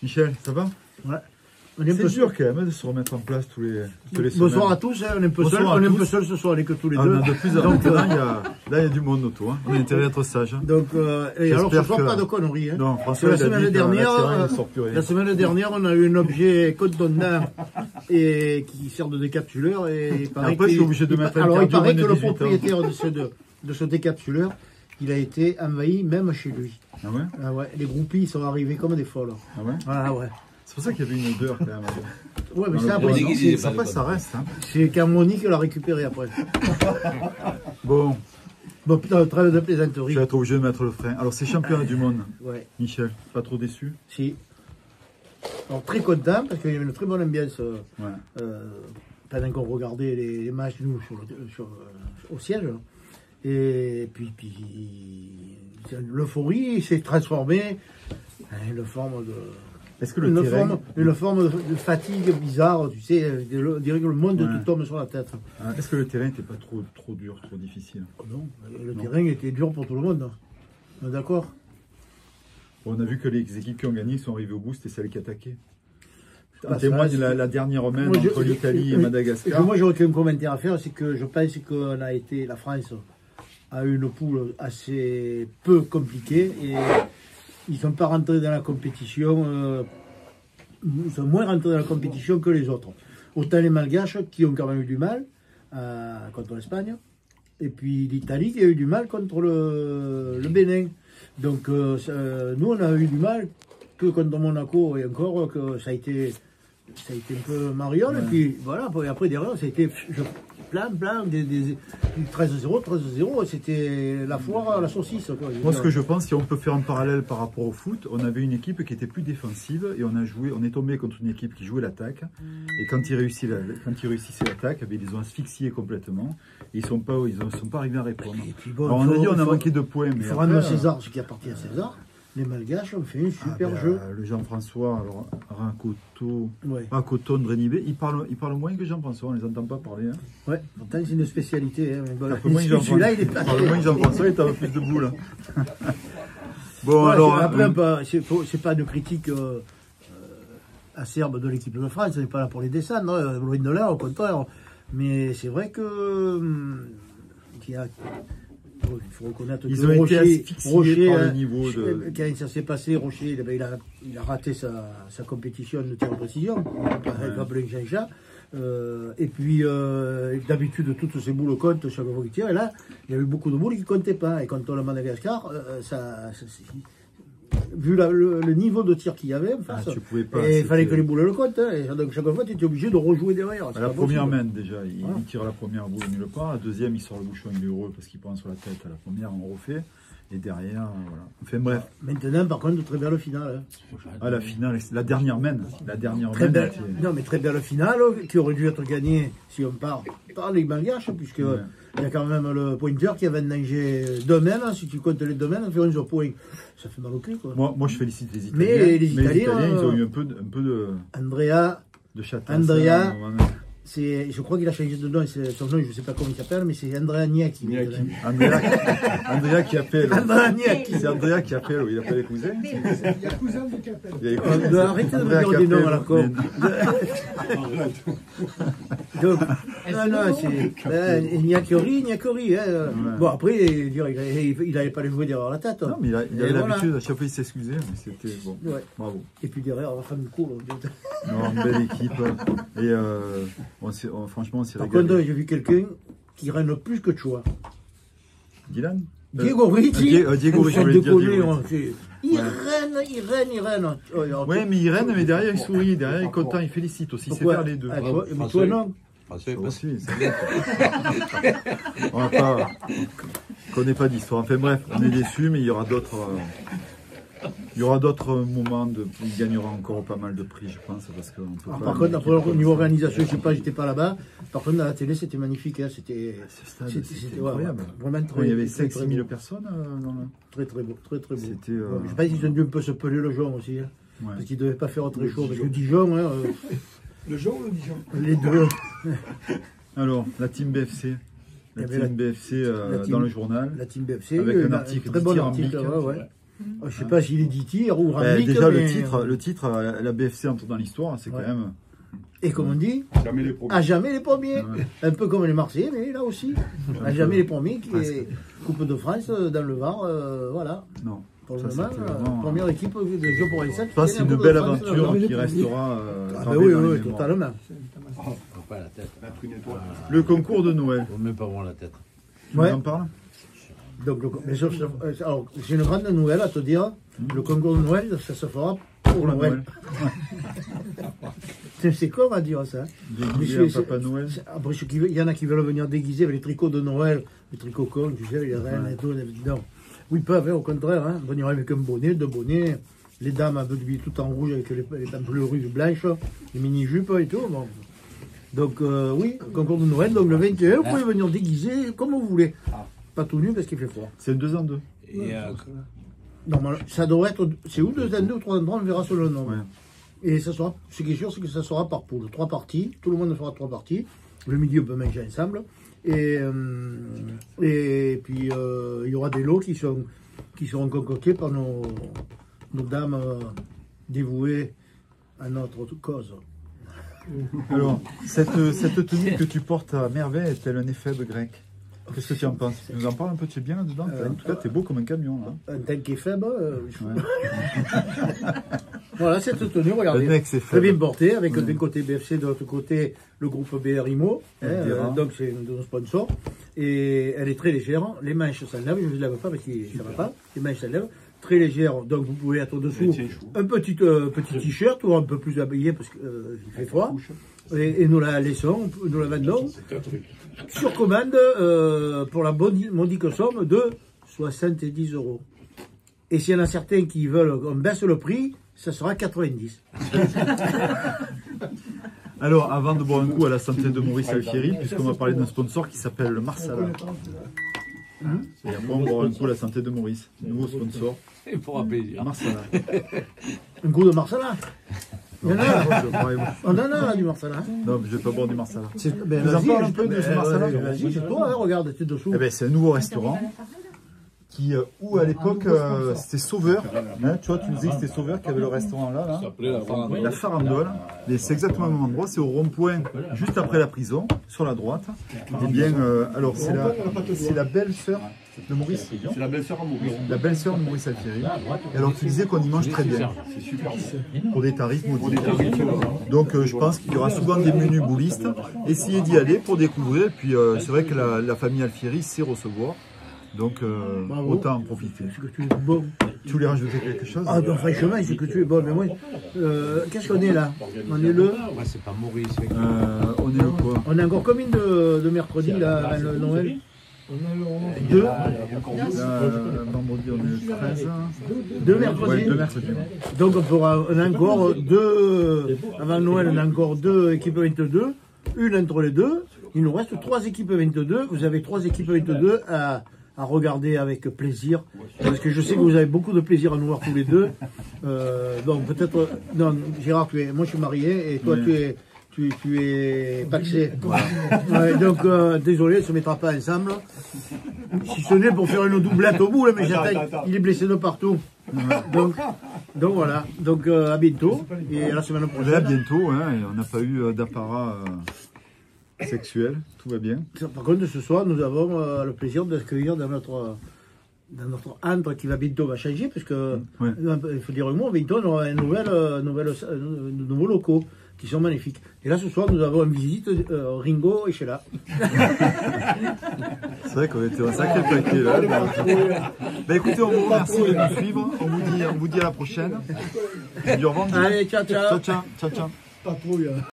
Michel, ça va? Ouais. C'est dur quand même de se remettre en place tous les semaines. Bonsoir à tous, hein, on est un peu seul ce soir, on n'est que tous les deux. On a de plus en plus, là il y a du monde autour, hein. On a intérêt à être sage. Hein. Donc, et alors ce soir, pas de conneries. Hein. Non, François, la semaine dernière, on a eu un objet contondant et qui sert de décapsuleur. Et après, je suis obligé de mettre un alors, il paraît que le 18 ans. propriétaire de ce décapsuleur, il a été envahi même chez lui. Ah ouais? Ah ouais, les groupies sont arrivés comme des folles. Ah ouais? Ah ouais. C'est pour ça qu'il y avait une odeur quand même. Ouais, mais ça, après, ça reste. Hein. C'est quand Monique l'a récupéré après. Bon. Bon, putain, trêve de plaisanterie. Je vais être obligé de mettre le frein. Alors, c'est championnat du monde. Ouais. Michel, pas trop déçu? Si. Alors, très content parce qu'il y avait une très bonne ambiance pendant qu'on regardait les matchs, nous, au siège. Et puis l'euphorie s'est transformée en une forme de. Est-ce que le forme de fatigue bizarre, tu sais, on dirait que le monde te tombe sur la tête. Est-ce que le terrain n'était pas trop dur, trop difficile? Non, le terrain était dur pour tout le monde. On est d'accord? On a vu que les équipes qui ont gagné sont arrivées au bout, c'était celles qui attaquaient. En témoigne la dernière main entre l'Italie et Madagascar. Moi, j'aurais qu'un commentaire à faire, c'est que je pense que la France a eu une poule assez peu compliquée et ils ne sont pas rentrés dans la compétition, ils sont moins rentrés dans la compétition que les autres. Autant les Malgaches qui ont quand même eu du mal contre l'Espagne, et puis l'Italie qui a eu du mal contre le Bénin. Donc nous on a eu du mal que contre Monaco, et encore que ça a été un peu mariole, et puis voilà, et après derrière ça a été plein, des 13-0, 13-0, c'était la foire à la saucisse. Quoi. Moi, ce que je pense, si on peut faire un parallèle par rapport au foot, on avait une équipe qui était plus défensive et on est tombé contre une équipe qui jouait l'attaque. Et quand ils réussissaient l'attaque, ils les ont asphyxiés complètement. Et ils ne sont pas arrivés à répondre. Bon, alors, on a dit qu'on a manqué de points. Il faut rendre César ce qui appartient à César. Les Malgaches ont fait un super jeu. Le Jean-François, alors Racoton, Drenibé, il parle moins que Jean-François, on ne les entend pas parler. Hein. Ouais, pourtant c'est une spécialité. Hein, celui-là, il est pas. Moins que Jean-François, il est plus de boule. Bon, ouais, alors. C'est pas de critique acerbe de l'équipe de France, on n'est pas là pour les descendre, loin de là, au contraire. Mais c'est vrai que. Il faut reconnaître que Rocher, par le niveau de... quand ça s'est passé, Rocher, il a raté sa compétition de tir de précision, et puis d'habitude toutes ces boules comptent chaque fois qu'il tire, et là il y a eu beaucoup de boules qui ne comptaient pas, et quand on le Madagascar, vu le niveau de tir qu'il y avait en face, il fallait que les boules le comptent, hein, et donc chaque fois tu étais obligé de rejouer derrière. À la première main déjà, il tire la première boule nulle part, la deuxième il sort le bouchon, il est heureux parce qu'il prend sur la tête, à la première on refait, et derrière, voilà. Enfin bref. Maintenant par contre, très belle finale. Hein. La finale, la dernière main. Très belle, non mais très belle finale, qui aurait dû être gagnée si on part par les Malgaches, puisque il y a quand même le pointeur qui avait nagé domaine, si tu comptes les domaines, on fait 11 points. Ça fait mal au cul, quoi. Moi je félicite les Italiens. Mais les Italiens, ils ont eu un peu de... Andrea. De châtain. Andrea. Je crois qu'il a changé de nom, son nom, je ne sais pas comment il s'appelle, mais c'est Andrea Gnacchi. Andrea qui appelle. Andrea Gnacchi. C'est Andrea qui appelle, il appelle les cousins. Il y a cousin qui appelle. Arrêtez de me dire des noms à la con. Donc, non, c'est Gnacchi. Bon, après, il n'allait pas les jouer derrière la tête. Non, mais il avait l'habitude, à chaque fois il s'excusait, mais c'était bon. Ouais. Bravo. Et puis derrière, la femme du coup. Non, belle équipe. Et franchement, on s'est régalé. Par contre, j'ai vu quelqu'un qui règne plus que Choua. Dylan? Diego Ricci. Diego Ricci. Il règne. Oui, mais il règne, mais derrière il sourit, derrière il est content, il félicite aussi, c'est faire les deux. Mais toi non. Aussi, on ne connaît pas d'histoire. Enfin bref, on est déçus, mais il y aura d'autres. Il y aura d'autres moments où il gagnera encore pas mal de prix, je pense, parce qu'on peut pas. Par contre, au niveau organisation, je sais pas, j'étais pas là-bas. Par contre, à la télé, c'était magnifique, hein, c'était incroyable. Vraiment très. Il y avait 5-6 000 personnes dans le... Très beau. C'était. Je pense qu'ils ont dû un peu se peler le jaune aussi, hein, parce qu'ils ne devaient pas faire très chaud. Parce que Dijon, hein, le jaune ou le Dijon? Les deux. Alors, la team BFC. La team BFC dans le journal. La team BFC. Avec un article très bon article, Je ne sais pas s'il est dit tir ou Ramlik. Déjà, mais... le titre, la BFC entre dans l'histoire, c'est quand même... Et comme on dit, Jamais les premiers. à jamais les premiers. Ouais. Un peu comme les Marseillais, mais là aussi. À jamais les premiers, qui est Coupe de France dans le Var, voilà. Non. Pour le Ça, moment, c'était vraiment- première équipe de jeu pour les 7. Je pense que c'est une belle aventure qui restera Ah gravée ben oui, dans les oui, mémoires. totalement. Faut pas la tête. Mettre une étoile. Le concours de Noël, Faut même pas voir la tête. tu Ouais. nous en parles? Donc, alors, j'ai une grande nouvelle à te dire. Le concours de Noël, ça se fera pour la Noël. C'est con à dire ça. Déguisé Mais en c'est- Papa Noël. Après, il y en a qui veulent venir déguiser avec les tricots de Noël, les tricots cons, tu sais, les reines et tout. Non. Oui, ils peuvent, hein, au contraire, hein, venir avec un bonnet, deux bonnets, les dames habillées tout en rouge avec les pelures blanches, les mini-jupes et tout. Bon. Donc, oui, concours de Noël, donc le 21, vous pouvez venir déguiser comme vous voulez. Pas tout nu parce qu'il fait froid. C'est 2 en 2. Et Normalement, ça devrait être, c'est ou 2 en 2 ou 3 en 3, on verra selon le nombre. Ouais. Et ça sera, ce qui est sûr, c'est que ça sera par poule. 3 parties, tout le monde fera 3 parties. Le midi, on peut manger ensemble. Et puis, il y aura des lots qui seront concoctés par nos dames dévouées à notre cause. Alors, cette tenue que tu portes à merveille est-elle un éphèbe grec? Qu'est-ce que tu en penses? Tu nous en parles un peu, tu es bien là-dedans? En tout cas, tu es beau comme un camion. Là. Un tel qui est faible, Ouais. voilà, cette tenue, regardez. Le mec, c'est Très bien faible. porté, avec d'un côté BFC, de l'autre côté le groupe BRIMO, Bira. donc c'est un de nos sponsors, et elle est très légère, les manches s'enlèvent, je ne les lève pas parce que ça ne va pas, les manches s'enlèvent, très légère, donc vous pouvez être dessous un petit t-shirt ou un peu plus habillé parce qu'il fait froid, et nous la laissons, nous la vendons sur commande pour la modique somme de 70 €. Et s'il y en a certains qui veulent qu'on baisse le prix, ça sera 90. Alors, avant de boire un coup à la santé de Maurice Alfieri, puisqu'on va parler d'un sponsor qui s'appelle le Marsala. Et après, on boira un coup à la santé de Maurice, nouveau sponsor, il fera plaisir. Marsala. Un coup de Marsala. Il y en a là. Je crois- On en a là du Marsala. Non, mais je vais pas boire du Marsala. Ben, Vous en vas-y, parlez un peu de ce Marsala? Vas-y, c'est toi, hein, regarde, t'es dessous. Eh ben, c'est un nouveau restaurant qui, où à l'époque, c'était Sauveur. Hein, tu vois, tu nous disais que c'était Sauveur qui avait le restaurant là. Ça s'appelait la farandole. La Farandole. Et c'est exactement le même endroit. C'est au rond-point, juste après la prison, sur la droite. Eh bien, alors, c'est la belle-sœur de Maurice. C'est la belle-sœur à Maurice. La belle-sœur de Maurice Alfieri. Et alors, tu disais qu'on y mange très bien. C'est super. Pour des tarifs modiques. Donc, je pense qu'il y aura souvent des menus boulistes. Essayez d'y aller pour découvrir. Et puis, c'est vrai que la famille Alfieri sait recevoir. Donc, Bravo. autant en profiter. Est-ce que tu es bon? Tu voulais rajouter quelque chose? Ah, donc, franchement, c'est que tu es bon. Mais moi, qu'est-ce qu'on est là? On est le. Ouais, c'est pas Maurice. On est le quoi? On a encore combien de mercredi là, avant le Noël? Deux. Deux. Vendredi, on est le 13. Deux mercredis. Ouais, 2 mercredis. Donc on a encore deux, avant Noël, on a encore 2 équipes 22, une entre les deux. Il nous reste 3 équipes 22. Vous avez 3 équipes 22 à regarder avec plaisir. Parce que je sais que vous avez beaucoup de plaisir à nous voir tous les deux. Donc peut-être, non, Gérard, moi je suis marié et toi tu es paxé. Ouais, donc désolé, on ne se mettra pas ensemble. Si ce n'est pour faire une doublette au bout, là, mais j'attends, il est blessé de partout. Donc voilà, donc à bientôt et à la semaine On est là prochaine. bientôt, hein, et on n'a pas eu d'apparat sexuel, tout va bien. Par contre, ce soir, nous avons le plaisir d'accueillir dans notre antre qui va bientôt changer, parce que Ouais. il faut dire un mot, bientôt on aura de nouveaux locaux qui sont magnifiques. Et là, ce soir, nous avons une visite Ringo et Sheila. C'est vrai qu'on était un sacré paquet là. Bah écoutez, on vous remercie de nous suivre. On vous dit à la prochaine. Et du revoir. Allez, ciao, ciao. Ciao, ciao, ciao, ciao. Patrouille.